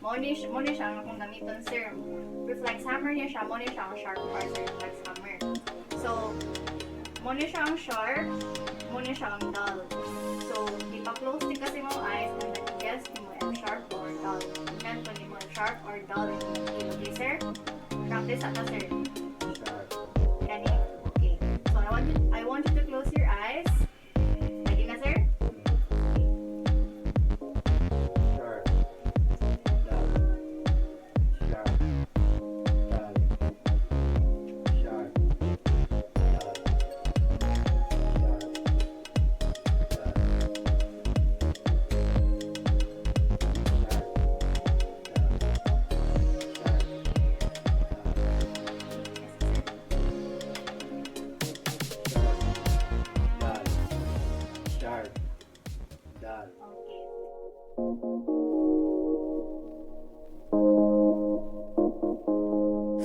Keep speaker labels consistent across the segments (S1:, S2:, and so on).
S1: mo ni siya kung gamiton sir. Reflex hammer niya siya, mo ni siya ang sharp part sa reflex hammer. So, mo ni siya ang sharp, mo ni siya ang dull. So, di pa close di kasi mo eyes and then guess di mo ang sharp or dull. Then, kung di mo sharp or dull, okay sir? Practice ata sir. Kani? Okay. So, I want you to close your eyes. Ready na sir?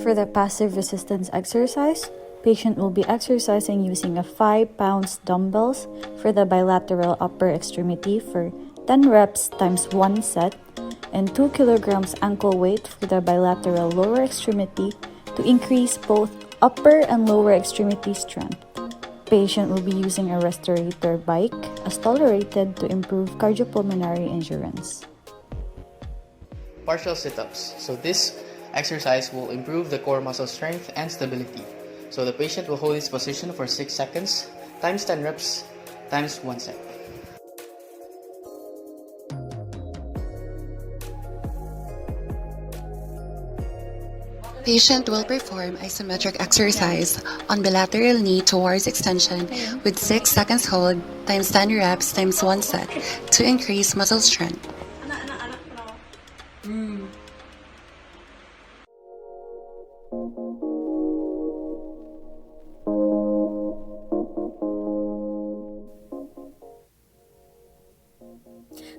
S2: For the passive resistance exercise, patient will be exercising using a 5 pounds dumbbells for the bilateral upper extremity for 10 reps times 1 set and 2 kilograms ankle weight for the bilateral lower extremity to increase both upper and lower extremity strength. Patient will be using a respirator bike as tolerated to improve cardiopulmonary endurance.
S3: Partial sit-ups. So this exercise will improve the core muscle strength and stability. So the patient will hold this position for 6 seconds times 10 reps times 1 set.
S4: Patient will perform isometric exercise on bilateral knee towards extension with 6 seconds hold times 10 reps times 1 set to increase muscle strength.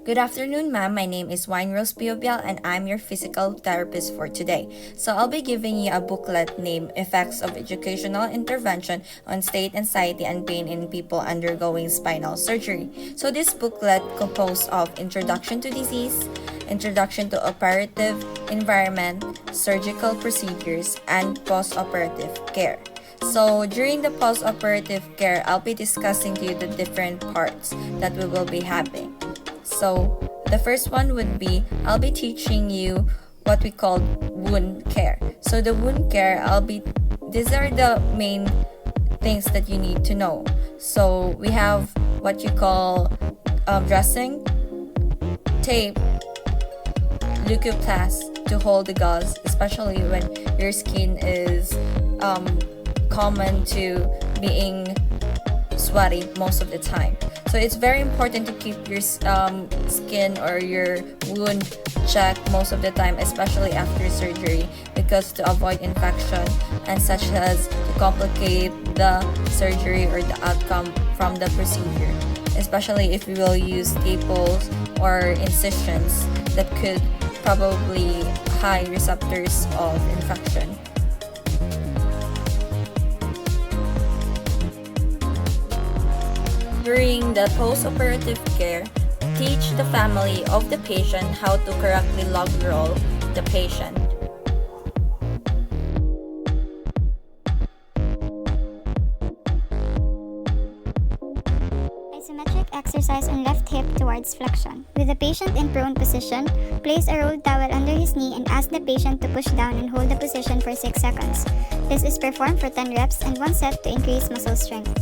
S5: Good afternoon, ma'am. My name is Wine Rose Piobial and I'm your physical therapist for today. So I'll be giving you a booklet named Effects of Educational Intervention on State Anxiety and Pain in People Undergoing Spinal Surgery. So this booklet composed of Introduction to Disease, Introduction to Operative Environment, Surgical Procedures, and Post-Operative Care. So during the post-operative care, I'll be discussing to you the different parts that we will be having. So the first one would be, I'll be teaching you what we call wound care. So the wound care, these are the main things that you need to know. So we have what you call dressing, tape, leukoplast to hold the gauze, especially when your skin is common to being sweaty most of the time. So it's very important to keep your skin or your wound checked most of the time, especially after surgery, because to avoid infection and such as to complicate the surgery or the outcome from the procedure, especially if we will use staples or incisions that could probably high receptors of infection. During the post-operative care, teach the family of the patient how to correctly log roll the patient.
S6: Isometric exercise on left hip towards flexion. With the patient in prone position, place a rolled towel under his knee and ask the patient to push down and hold the position for 6 seconds. This is performed for 10 reps and 1 set to increase muscle strength.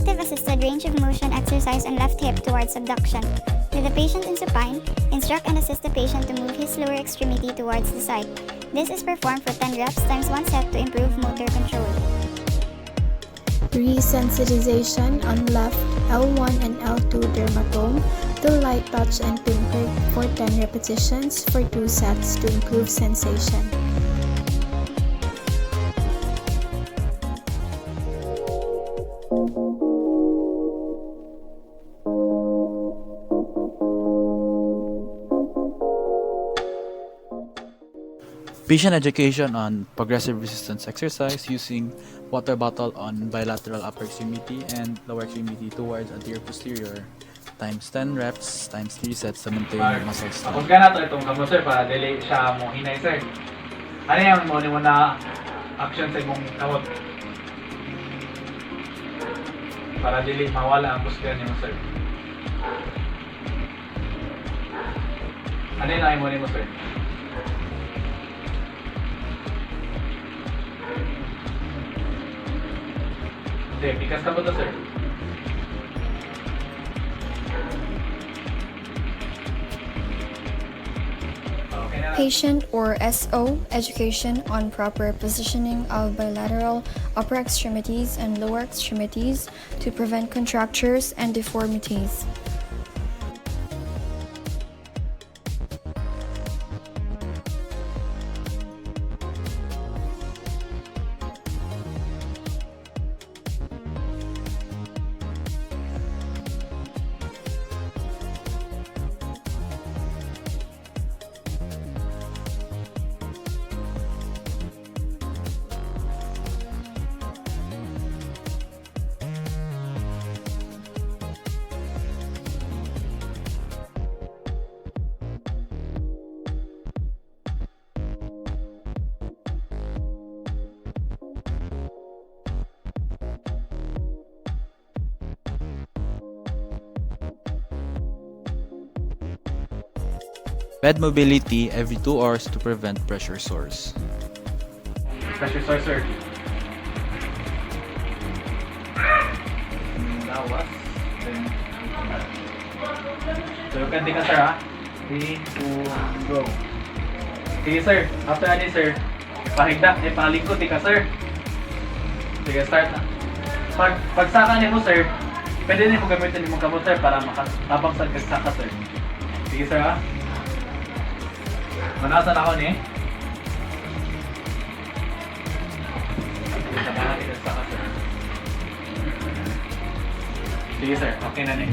S6: Active assisted range of motion exercise on left hip towards abduction. With the patient in supine, instruct and assist the patient to move his lower extremity towards the side. This is performed for 10 reps times 1 set to improve motor control.
S7: Resensitization on left L1 and L2 dermatome to light touch and pinprick for 10 repetitions for 2 sets to improve sensation.
S8: Patient education on progressive resistance exercise using water bottle on bilateral upper extremity and lower extremity towards anterior posterior times 10 reps times 3 sets to maintain muscle
S9: Tapos
S8: strength.
S9: ka na to itong kamo sir para dili siya mo hinay sir. Ano yan mo ni mo na action sa imong kamot? Para dili mawala ang busgan niyo sir. Ano yung mo ni mo sir? Okay, bikas ka mo to sir. Okay na lang.
S7: Patient or SO education on proper positioning of bilateral upper extremities and lower extremities to prevent contractures and deformities.
S8: Bed mobility every 2 hours to prevent pressure sores.
S9: Pressure sore sir. Lawas. So you can take a sir ha. 3, 2, go. Sige sir. After ani sir. Pahigda. Pahalingkod ka sir. Sige start na. Pagsaka niyo mo sir. Pwede niyo mo gamitin yung kamot sir para makatapang sa kagsaka sir. Sige sir ha. Manasan ako ni. Sige sir, okay na ni.